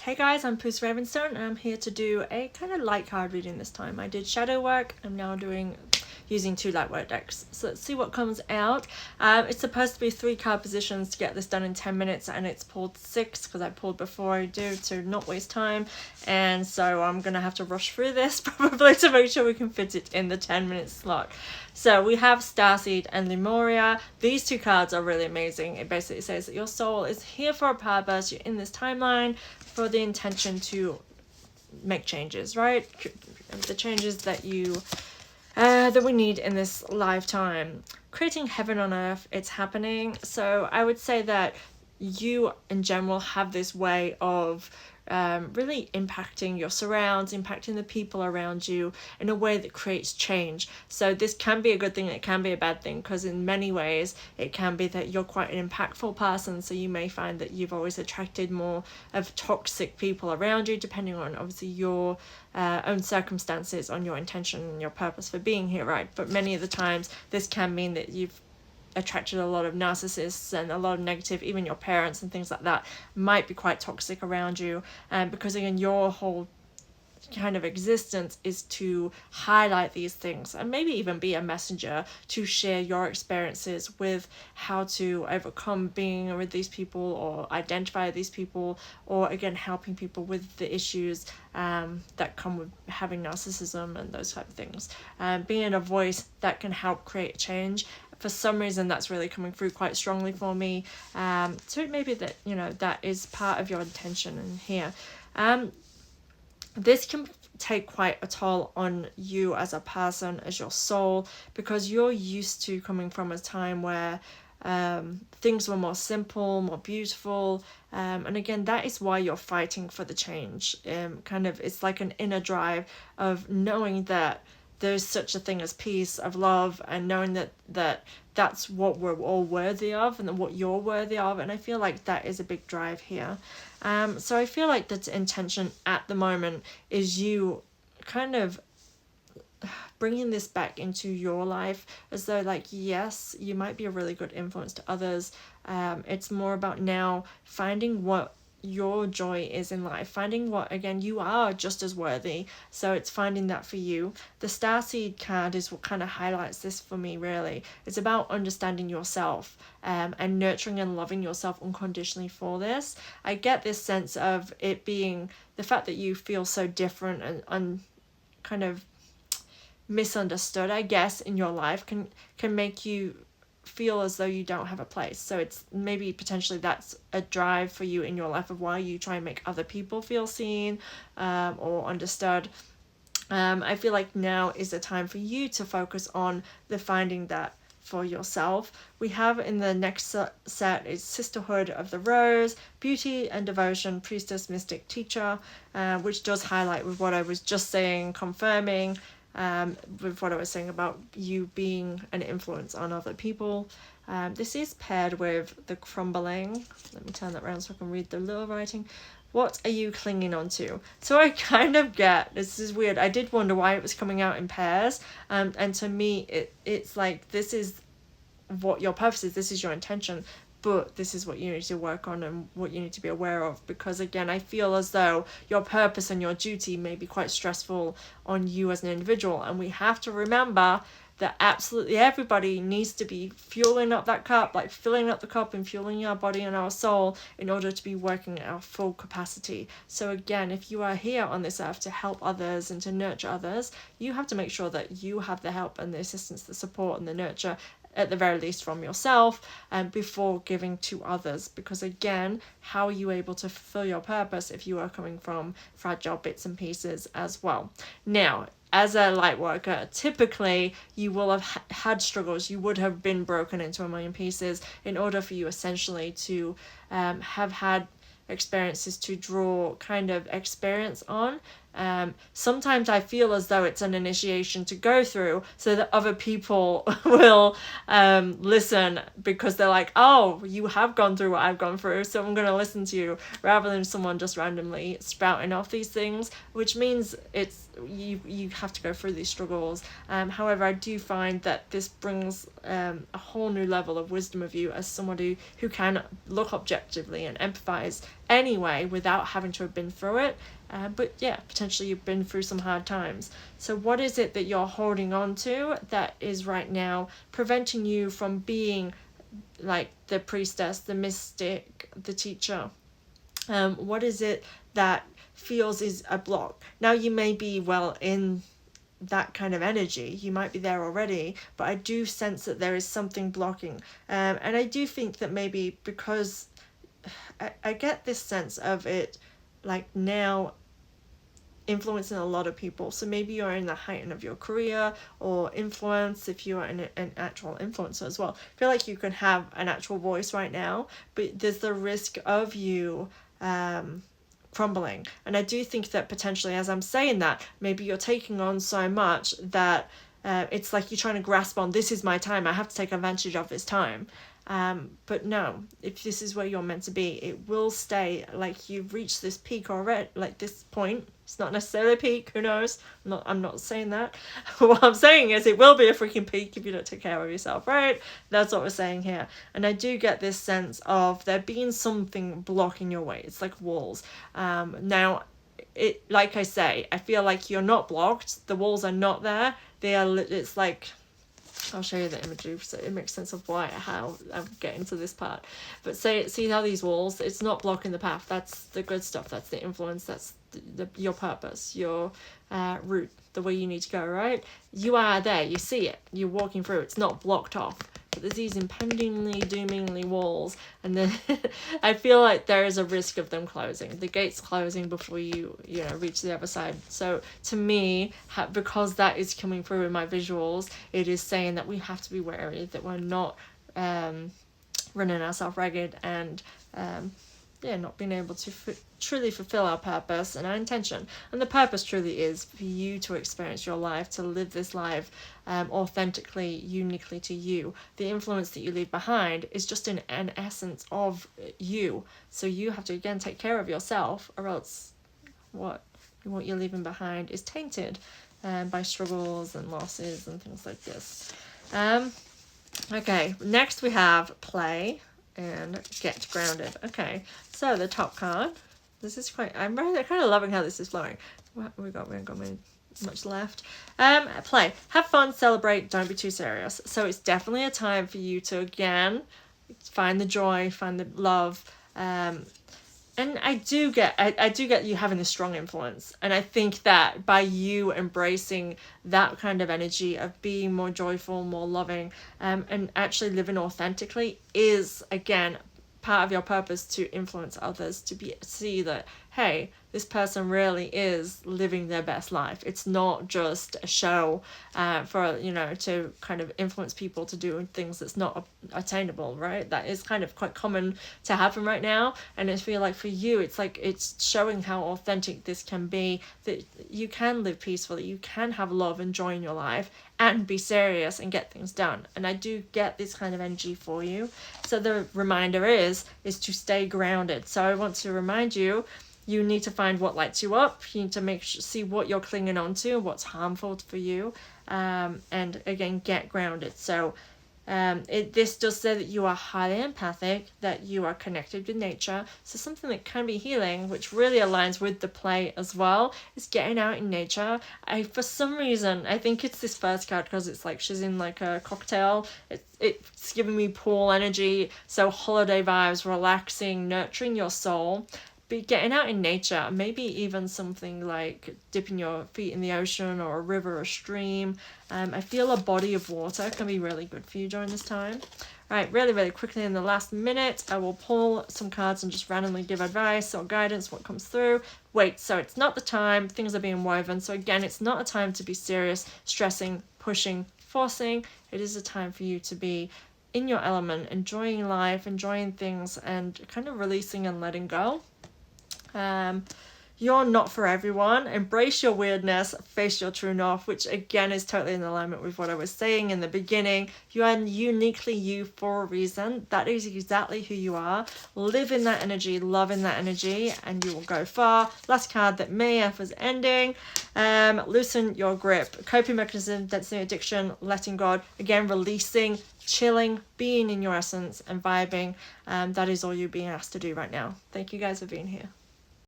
Hey guys, I'm Poos Ravenstone and I'm here to do a kind of light card reading this time. I did shadow work, I'm now using 2 light work decks. So let's see what comes out. It's supposed to be 3 card positions to get this done in 10 minutes and it's pulled 6 because I pulled before I do to not waste time. And so I'm going to have to rush through this probably to make sure we can fit it in the 10-minute slot. So we have Starseed and Lemuria. These 2 cards are really amazing. It basically says that your soul is here for a purpose. You're in this timeline for the intention to make changes, right? The changes that that we need in this lifetime. Creating heaven on earth, it's happening. So I would say that you in general have this way of really impacting your surrounds, impacting the people around you in a way that creates change. So this can be a good thing, it can be a bad thing, because in many ways it can be that you're quite an impactful person, so you may find that you've always attracted more of toxic people around you, depending on obviously your own circumstances, on your intention and your purpose for being here, right? But many of the times this can mean that you've attracted a lot of narcissists and a lot of negative, even your parents and things like that might be quite toxic around you, because again your whole kind of existence is to highlight these things and maybe even be a messenger to share your experiences with how to overcome being with these people or identify these people, or again helping people with the issues that come with having narcissism and those type of things, being a voice that can help create change. For some reason that's really coming through quite strongly for me, so it may be that that is part of your intention in here. This can take quite a toll on you as a person, as your soul, because you're used to coming from a time where things were more simple, more beautiful, and again that is why you're fighting for the change. It's like an inner drive of knowing that there's such a thing as peace, of love, and knowing that that's what we're all worthy of and what you're worthy of. And I feel like that is a big drive here. So I feel like the intention at the moment is you kind of bringing this back into your life, as though like, yes, you might be a really good influence to others. It's more about now finding what your joy is in life, finding what, again, you are just as worthy, so it's finding that for you. The Starseed card is what kind of highlights this for me, really. It's about understanding yourself, and nurturing and loving yourself unconditionally for this. I get this sense of it being the fact that you feel so different and kind of misunderstood, I guess, in your life can make you feel as though you don't have a place. So it's maybe potentially that's a drive for you in your life of why you try and make other people feel seen or understood. I feel like now is the time for you to focus on the finding that for yourself. We have in the next set is Sisterhood of the Rose, Beauty and Devotion, Priestess, Mystic, Teacher, which does highlight with what I was just saying, confirming with what I was saying about you being an influence on other people. This is paired with the Crumbling. Let me turn that around so I can read the little writing. What are you clinging on to? So I kind of get, this is weird, I did wonder why it was coming out in pairs, and to me it's like, this is what your purpose is, this is your intention, but this is what you need to work on and what you need to be aware of, because again I feel as though your purpose and your duty may be quite stressful on you as an individual, and we have to remember that absolutely everybody needs to be fueling up that cup, like filling up the cup and fueling our body and our soul in order to be working at our full capacity. So again, if you are here on this earth to help others and to nurture others, you have to make sure that you have the help and the assistance, the support and the nurture, at the very least from yourself, before giving to others, because again, how are you able to fulfill your purpose if you are coming from fragile bits and pieces as well? Now, as a light worker, typically you will have had struggles, you would have been broken into a million pieces in order for you essentially to have had experiences to draw kind of experience on. Sometimes I feel as though it's an initiation to go through so that other people will listen, because they're like, oh, you have gone through what I've gone through, so I'm going to listen to you, rather than someone just randomly spouting off these things, which means it's you have to go through these struggles. However, I do find that this brings a whole new level of wisdom of you as somebody who can look objectively and empathize anyway without having to have been through it. But yeah, potentially you've been through some hard times. So what is it that you're holding on to that is right now preventing you from being like the priestess, the mystic, the teacher? What is it that feels is a block? Now you may be well in that kind of energy, you might be there already, but I do sense that there is something blocking. And I do think that maybe because I get this sense of it like now influencing a lot of people. So maybe you're in the height of your career or influence, if you are an actual influencer as well. I feel like you can have an actual voice right now, but there's the risk of you crumbling. And I do think that potentially, as I'm saying that, maybe you're taking on so much that it's like you're trying to grasp on, this is my time, I have to take advantage of this time. But no, if this is where you're meant to be, it will stay. Like you've reached this peak already, like this point. It's not necessarily a peak, who knows? I'm not saying that. What I'm saying is it will be a freaking peak if you don't take care of yourself, right? That's what we're saying here. And I do get this sense of there being something blocking your way. It's like walls. Now, it, like I say, I feel like you're not blocked. The walls are not there. They are, it's like, I'll show you the imagery so it makes sense of how I'm getting to this part. But see how these walls, it's not blocking the path. That's the good stuff. That's the influence. That's your purpose, your route, the way you need to go, right? You are there. You see it. You're walking through. It's not blocked off. But there's these impendingly, doomingly walls. And then I feel like there is a risk of them closing. The gates closing before you reach the other side. So to me, because that is coming through in my visuals, it is saying that we have to be wary, that we're not running ourselves ragged and not being able to truly fulfill our purpose and our intention. And the purpose truly is for you to experience your life, to live this life authentically, uniquely to you. The influence that you leave behind is just an essence of you. So you have to, again, take care of yourself, or else what you're leaving behind is tainted by struggles and losses and things like this. Okay, next we have play and get grounded. Okay, so the top card, this is quite, I'm really kind of loving how this is flowing. What we haven't got much left. Play, have fun, celebrate, don't be too serious. So it's definitely a time for you to, again, find the joy, find the love, and I do get you having a strong influence. And I think that by you embracing that kind of energy of being more joyful, more loving, and actually living authentically is, again, part of your purpose to influence others, to see that, hey, this person really is living their best life. It's not just a show for, to kind of influence people to do things that's not attainable, right? That is kind of quite common to happen right now. And I feel like for you, it's like it's showing how authentic this can be, that you can live peacefully, you can have love and joy in your life and be serious and get things done. And I do get this kind of energy for you. So the reminder is to stay grounded. So I want to remind you, you need to find what lights you up. You need to see what you're clinging on to, what's harmful for you, and again, get grounded. So this does say that you are highly empathic, that you are connected with nature. So something that can be healing, which really aligns with the play as well, is getting out in nature. For some reason, I think it's this first card because it's like she's in like a cocktail. It's giving me pool energy, so holiday vibes, relaxing, nurturing your soul. But getting out in nature, maybe even something like dipping your feet in the ocean or a river or stream. I feel a body of water can be really good for you during this time. Right, really, really quickly in the last minute, I will pull some cards and just randomly give advice or guidance, what comes through. Wait, so it's not the time, things are being woven. So again, it's not a time to be serious, stressing, pushing, forcing. It is a time for you to be in your element, enjoying life, enjoying things, and kind of releasing and letting go. You're not for everyone. Embrace your weirdness, face your true north, which again is totally in alignment with what I was saying in the beginning. You are uniquely you for a reason. That is exactly who you are. Live in that energy, love in that energy, and you will go far. Last card that may have was ending. Loosen your grip. Coping mechanism, density addiction, letting go. Again, releasing, chilling, being in your essence and vibing. That is all you're being asked to do right now. Thank you guys for being here.